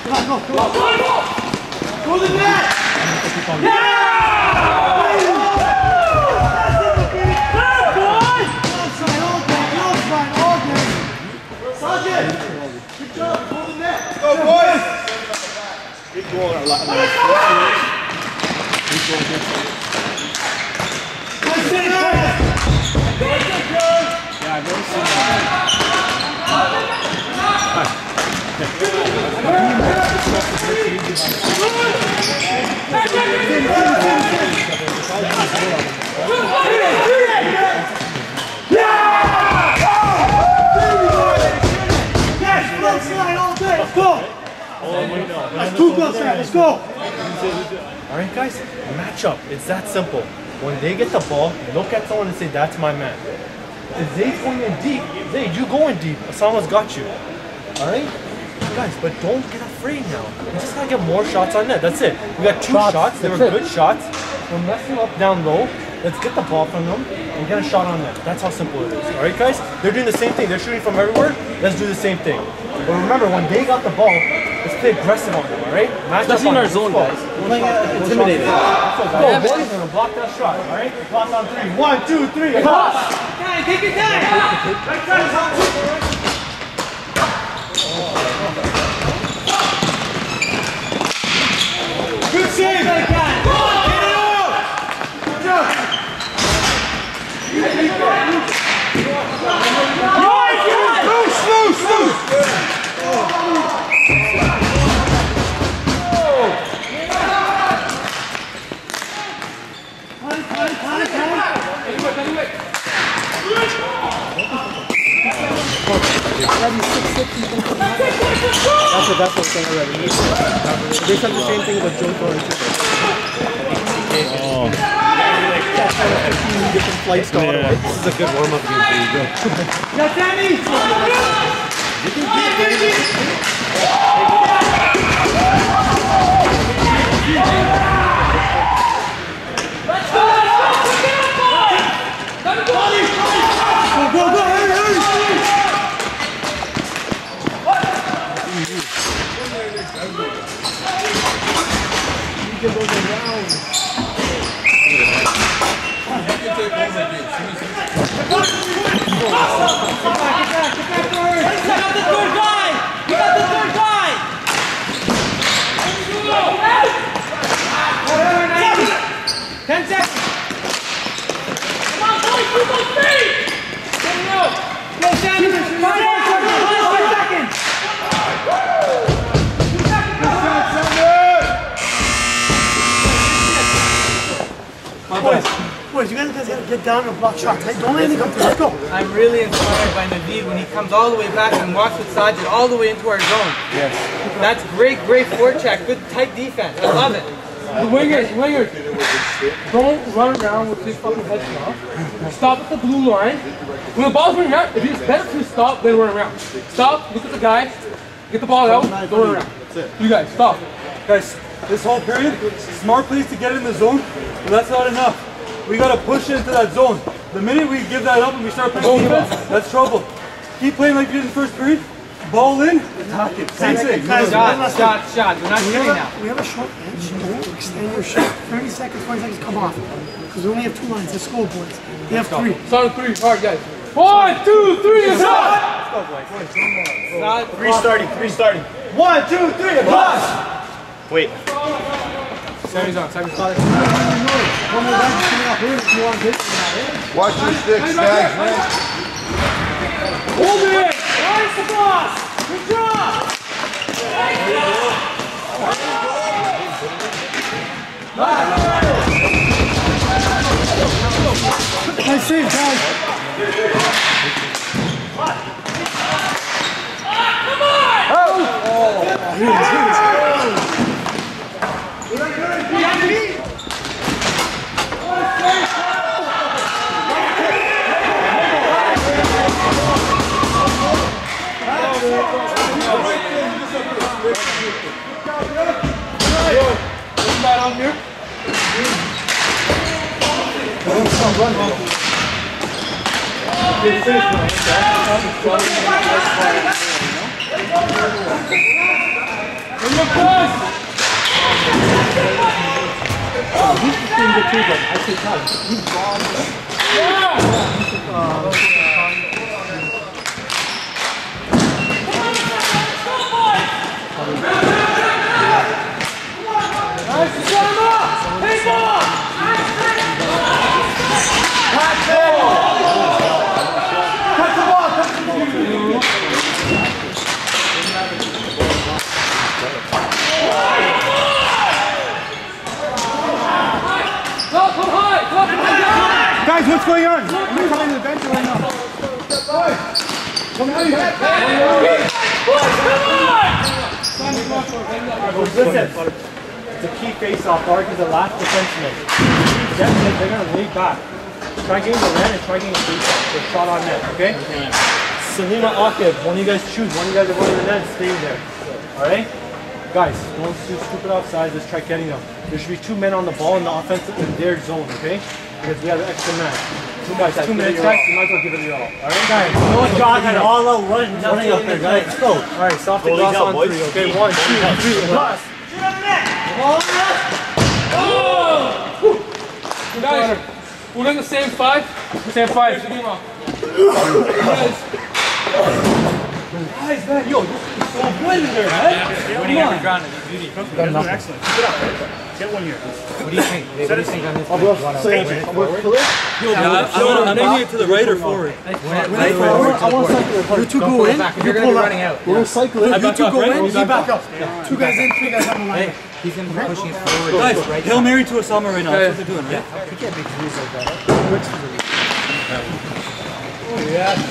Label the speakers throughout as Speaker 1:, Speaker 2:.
Speaker 1: Go to the net! Sergeant! Good job, pull the net! Let's go, boys! Keep going a lot. Keep going good. Yeah, I've never seen that. Let's go! That's 2 goals, let's go!
Speaker 2: Alright guys, match up. It's that simple. When they get the ball, look at someone and say, that's my man. If Zayd's going in deep, Zayd, you go in deep. Osama's got you. Alright? Guys, but don't get afraid now. We just gotta get more shots on net. That's it. We got 2 shots. They were good shots. We're messing up down low. Let's get the ball from them and get a shot on net. That's how simple it is. Alright guys? They're doing the same thing. They're shooting from everywhere. Let's do the same thing. But remember, when they got the ball, let's play aggressive on them, alright?
Speaker 3: Especially in our zone, guys. We're playing intimidated.
Speaker 2: Go, boys. We're gonna block that shot, alright? Block on 3. 1, 2, 3. Cross!
Speaker 1: Take your time! Right side is on 2. Good save! Get it out! Good job! Loose!
Speaker 3: That's what I'm saying already. They said the same thing about Joe Torres. Oh. 15 different flights to Ottawa. This is a good warm-up game for you. Go.
Speaker 1: Got Danny! Go, hurry! Get those around. You got the third guy! 10 seconds! Come on, boys, keep those feet! Go, Sanders! 5 seconds! 2 seconds! Boys, you guys gotta get down and block shots. Hey, don't let anything come through. Let's go.
Speaker 4: I'm really inspired by Naveed when he comes all the way back and walks with Sajid all the way into our zone.
Speaker 2: Yes.
Speaker 4: That's great forecheck. Good tight defense. I love it.
Speaker 5: The wingers, don't run around with your fucking heads off. Stop at the blue line. When the ball's running around, it's better to stop than run around. Stop, look at the guy, get the ball out, don't run around. You guys, stop.
Speaker 6: Guys, this whole period, smart plays to get in the zone, but that's not enough. We gotta push into that zone. The minute we give that up and we start playing defense, that's trouble. Keep playing like you did in the first period. Ball in, attack it. Same thing.
Speaker 4: Shot. We're not shooting now.
Speaker 1: We have a short bench. Don't extend your shot. 30 seconds, 20 seconds, come off. Because we only have 2 lines. Let's go, boys. We have 3.
Speaker 5: Start with 3. All right, guys. 1, 2, 3, and shot!
Speaker 2: Three starting. 1, 2, 3, and pass! Wait.
Speaker 5: Sammy's on.
Speaker 1: One more guy coming up here if you want to hit.
Speaker 7: Watch your sticks, guys.
Speaker 1: Hold it! Nice, the boss! Good job! Nice save, guys.
Speaker 5: Come on!
Speaker 1: Here it is.
Speaker 6: Guys, what's going on?
Speaker 1: I'm coming to the bench right now.
Speaker 2: Listen, it's a key face-off, Mark is the last defenseman. Definitely, they're going to lay back. Try getting the land and try getting the face-off. So shot on net, okay? Salima Akib, when you guys choose, when you guys are running the net, stay there. Alright? Guys, don't do stupid offsides, let's try getting them. There should be 2 men on the ball in the offensive in their zone, okay? Because we have an extra man. Guys, 2 minutes, guys, you might as well give it your all. Alright, guys, no jog at all out running up there, guys. Let's go. Alright, soft the glass on 3, okay? 1, 2, 3, plus.
Speaker 5: Guys, we're in the same 5. Same 5.
Speaker 6: Guys, man, yo, this is so good in there, man.
Speaker 4: Winning every round is beauty.
Speaker 2: Excellent. Keep it up. Get one here.
Speaker 4: What do you think? What do you think on this?
Speaker 6: I need it to the right or forward.
Speaker 1: I want to cycle it. You two go in.
Speaker 4: You're going to be running out.
Speaker 1: We're going to cycle it. You two go in. You back up. 2 guys in, 3 guys on the line.
Speaker 4: He's going to be pushing it forward.
Speaker 6: Guys, Hail Mary to Osama right now. That's what they're doing, right?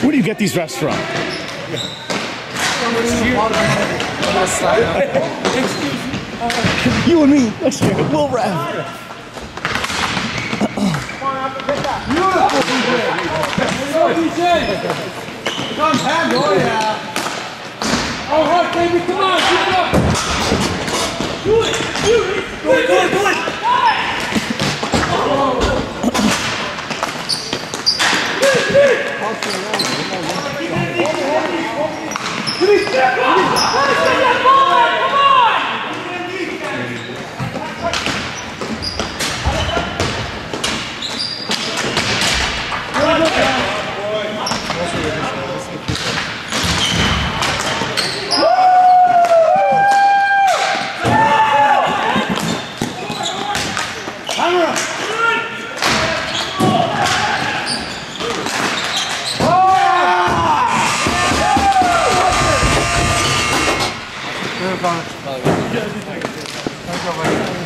Speaker 8: Where do you get these refs from? You and me, next year, we'll ref.
Speaker 5: Come, Pam, oh yeah. All right, baby, come on, keep it up. Do it, do it. Do it, do it, do it.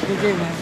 Speaker 4: Good game, man.